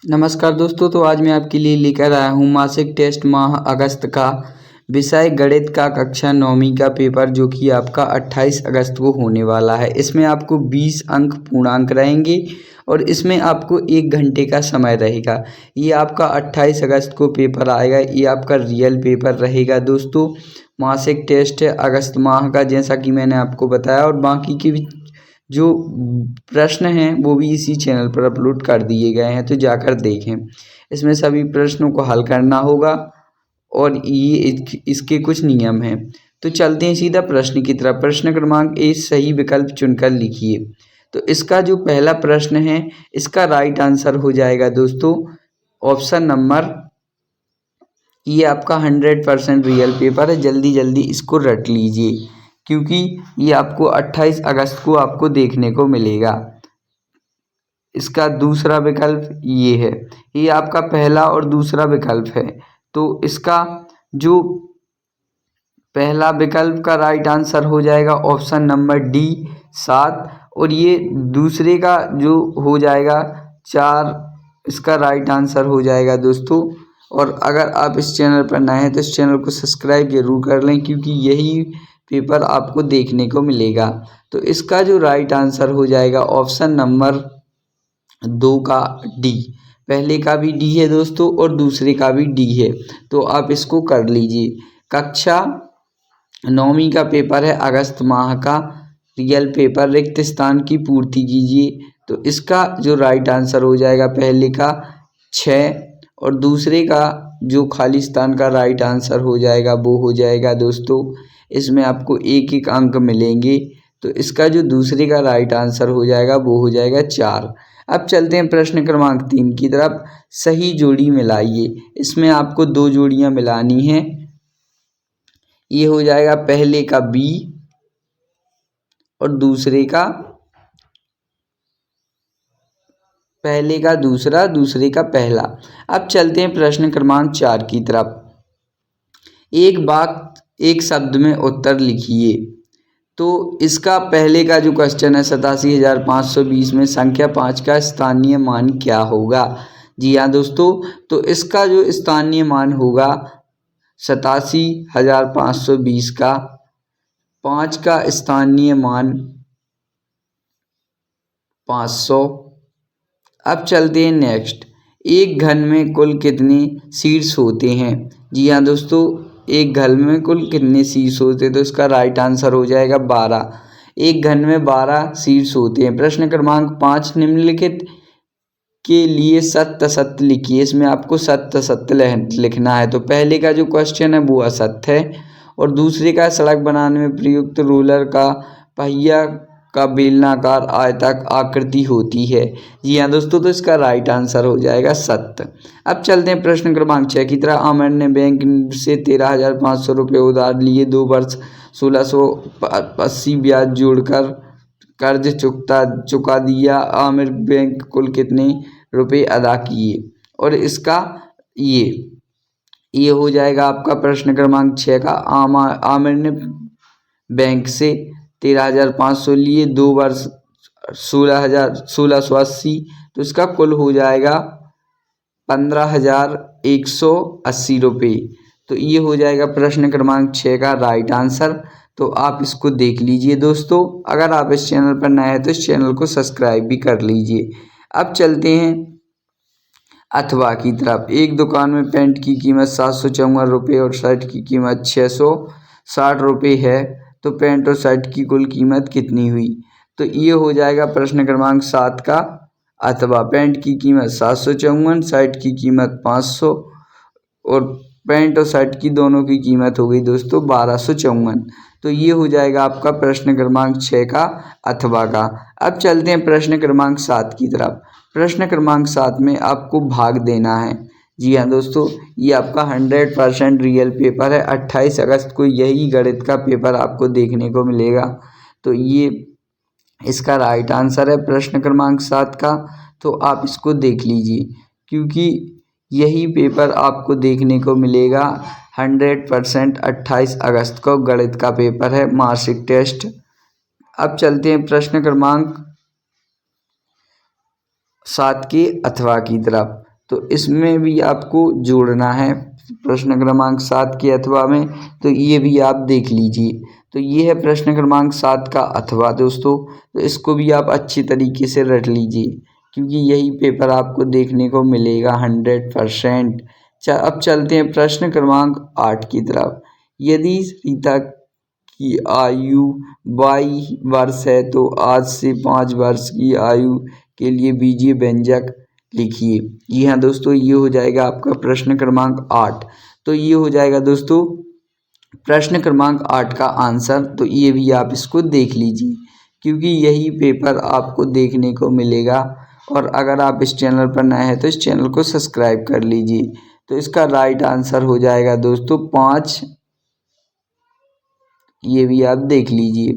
नमस्कार दोस्तों, तो आज मैं आपके लिए लेकर आया हूँ मासिक टेस्ट माह अगस्त का विषय गणित का कक्षा 9वीं का पेपर, जो कि आपका 28 अगस्त को होने वाला है। इसमें आपको 20 अंक पूर्णांक रहेंगे और इसमें आपको 1 घंटे का समय रहेगा। ये आपका 28 अगस्त को पेपर आएगा। ये आपका रियल पेपर रहेगा दोस्तों। मासिक टेस्ट है अगस्त माह का, जैसा कि मैंने आपको बताया, और बाकी के भी जो प्रश्न हैं वो भी इसी चैनल पर अपलोड कर दिए गए हैं, तो जाकर देखें। इसमें सभी प्रश्नों को हल करना होगा और ये इसके कुछ नियम हैं। तो चलते हैं सीधा प्रश्न की तरफ। प्रश्न क्रमांक ए, सही विकल्प चुनकर लिखिए। तो इसका जो पहला प्रश्न है, इसका राइट आंसर हो जाएगा दोस्तों ऑप्शन नंबर, ये आपका 100% रियल पेपर है। जल्दी जल्दी इसको रट लीजिए, क्योंकि ये आपको 28 अगस्त को आपको देखने को मिलेगा। इसका दूसरा विकल्प ये है, ये आपका पहला और दूसरा विकल्प है। तो इसका जो पहला विकल्प का राइट आंसर हो जाएगा ऑप्शन नंबर डी 7, और ये दूसरे का जो हो जाएगा 4, इसका राइट आंसर हो जाएगा दोस्तों। और अगर आप इस चैनल पर नए हैं तो इस चैनल को सब्सक्राइब जरूर कर लें, क्योंकि यही पेपर आपको देखने को मिलेगा। तो इसका जो राइट आंसर हो जाएगा ऑप्शन नंबर 2 का डी। पहले का भी डी है दोस्तों और दूसरे का भी डी है, तो आप इसको कर लीजिए। कक्षा 9वीं का पेपर है अगस्त माह का रियल पेपर। रिक्त स्थान की पूर्ति कीजिए। तो इसका जो राइट आंसर हो जाएगा पहले का 6, और दूसरे का जो खाली स्थान का राइट आंसर हो जाएगा वो हो जाएगा दोस्तों, इसमें आपको 1-1 अंक मिलेंगे। तो इसका जो दूसरे का राइट आंसर हो जाएगा वो हो जाएगा 4। अब चलते हैं प्रश्न क्रमांक 3 की तरफ। सही जोड़ी मिलाइए। इसमें आपको 2 जोड़ियां मिलानी है। ये हो जाएगा पहले का बी और दूसरे का, पहले का दूसरा, दूसरे का पहला। अब चलते हैं प्रश्न क्रमांक 4 की तरफ। एक बात एक शब्द में उत्तर लिखिए। तो इसका पहले का जो क्वेश्चन है 87,520 में संख्या 5 का स्थानीय मान क्या होगा। जी हाँ दोस्तों, तो इसका जो स्थानीय मान होगा 87,520 का 5 का स्थानीय मान 500। अब चलते हैं नेक्स्ट। एक घन में कुल कितने शीर्ष होते हैं। जी हाँ दोस्तों, एक घन में कुल कितने शीर्ष होते हैं, तो इसका राइट आंसर हो जाएगा 12। एक घन में 12 शीर्ष होते हैं। प्रश्न क्रमांक 5, निम्नलिखित के लिए सत्य असत्य लिखिए। इसमें आपको सत्य असत्य लिखना है। तो पहले का जो क्वेश्चन है वो असत्य है, और दूसरे का सड़क बनाने में प्रयुक्त रोलर का पहिया का बेलनाकार आयतक आकृति होती है। जी हाँ दोस्तों, तो इसका राइट आंसर हो जाएगा सत्य। अब चलते हैं प्रश्न क्रमांक 6 की तरह। आमिर ने बैंक से 13,500 रुपये उधार लिए। 2 वर्ष 1,680 ब्याज जोड़कर कर्ज चुका दिया। आमिर बैंक कुल कितने रुपए अदा किए। और इसका ये हो जाएगा आपका प्रश्न क्रमांक 6 का। आमिर ने बैंक से 13,500 लिए, 2 वर्ष 1,680, तो इसका कुल हो जाएगा 15,180 रुपये। तो ये हो जाएगा प्रश्न क्रमांक 6 का राइट आंसर। तो आप इसको देख लीजिए दोस्तों। अगर आप इस चैनल पर नए हैं तो इस चैनल को सब्सक्राइब भी कर लीजिए। अब चलते हैं अथवा की तरफ। एक दुकान में पैंट की कीमत 754 रुपये और शर्ट की कीमत 660 रुपये है, तो पैंट और शर्ट की कुल कीमत कितनी हुई। तो ये हो जाएगा प्रश्न क्रमांक 7 का अथवा। पैंट की कीमत 754, शर्ट की कीमत 500, और पैंट और शर्ट की दोनों की कीमत हो गई दोस्तों 1254। तो ये हो जाएगा आपका प्रश्न क्रमांक 6 का अथवा का। अब चलते हैं प्रश्न क्रमांक 7 की तरफ। प्रश्न क्रमांक 7 में आपको भाग देना है। जी हाँ दोस्तों, ये आपका 100% रियल पेपर है। 28 अगस्त को यही गणित का पेपर आपको देखने को मिलेगा। तो ये इसका राइट आंसर है प्रश्न क्रमांक 7 का। तो आप इसको देख लीजिए, क्योंकि यही पेपर आपको देखने को मिलेगा 100% 28 अगस्त को गणित का पेपर है, मार्कशीट टेस्ट। अब चलते हैं प्रश्न क्रमांक 7 के अथवा की तरफ। तो इसमें भी आपको जोड़ना है प्रश्न क्रमांक 7 के अथवा में, तो ये भी आप देख लीजिए। तो ये है प्रश्न क्रमांक 7 का अथवा दोस्तों, तो इसको भी आप अच्छी तरीके से रट लीजिए क्योंकि यही पेपर आपको देखने को मिलेगा 100%। अब चलते हैं प्रश्न क्रमांक 8 की तरफ। यदि रीता की आयु 22 वर्ष है तो आज से 5 वर्ष की आयु के लिए बीजीय व्यंजक लिखिए। जी हाँ दोस्तों, ये हो जाएगा आपका प्रश्न क्रमांक 8। तो ये हो जाएगा दोस्तों प्रश्न क्रमांक 8 का आंसर। तो ये भी आप इसको देख लीजिए क्योंकि यही पेपर आपको देखने को मिलेगा। और अगर आप इस चैनल पर नए हैं तो इस चैनल को सब्सक्राइब कर लीजिए। तो इसका राइट आंसर हो जाएगा दोस्तों 5। ये भी आप देख लीजिए,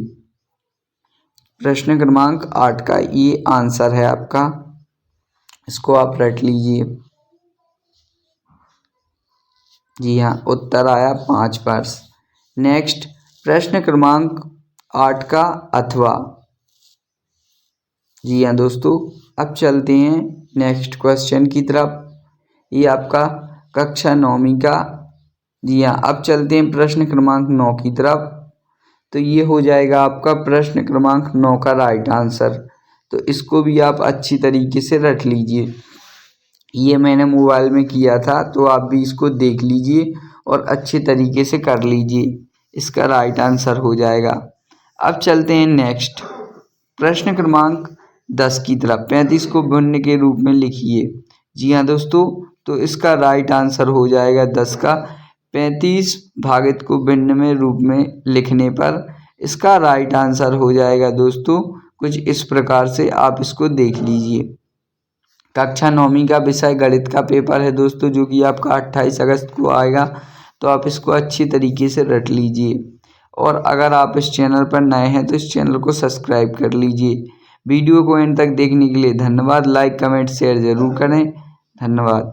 प्रश्न क्रमांक 8 का ये आंसर है आपका, इसको आप रट लीजिए। जी हाँ, उत्तर आया 5 वर्ष। नेक्स्ट प्रश्न क्रमांक 8 का अथवा। जी हाँ दोस्तों, अब चलते हैं नेक्स्ट क्वेश्चन की तरफ। ये आपका कक्षा 9वीं का। जी हाँ, अब चलते हैं प्रश्न क्रमांक 9 की तरफ। तो ये हो जाएगा आपका प्रश्न क्रमांक 9 का राइट आंसर। तो इसको भी आप अच्छी तरीके से रट लीजिए। ये मैंने मोबाइल में किया था, तो आप भी इसको देख लीजिए और अच्छे तरीके से कर लीजिए। इसका राइट आंसर हो जाएगा। अब चलते हैं नेक्स्ट प्रश्न क्रमांक 10 की तरफ। 35 को भिन्न के रूप में लिखिए। जी हाँ दोस्तों, तो इसका राइट आंसर हो जाएगा 10 का 35 भागित को भिन्न में रूप में लिखने पर इसका राइट आंसर हो जाएगा दोस्तों कुछ इस प्रकार से। आप इसको देख लीजिए। कक्षा 9वीं का विषय गणित का पेपर है दोस्तों, जो कि आपका 28 अगस्त को आएगा। तो आप इसको अच्छी तरीके से रट लीजिए। और अगर आप इस चैनल पर नए हैं तो इस चैनल को सब्सक्राइब कर लीजिए। वीडियो को एंड तक देखने के लिए धन्यवाद। लाइक कमेंट शेयर ज़रूर करें। धन्यवाद।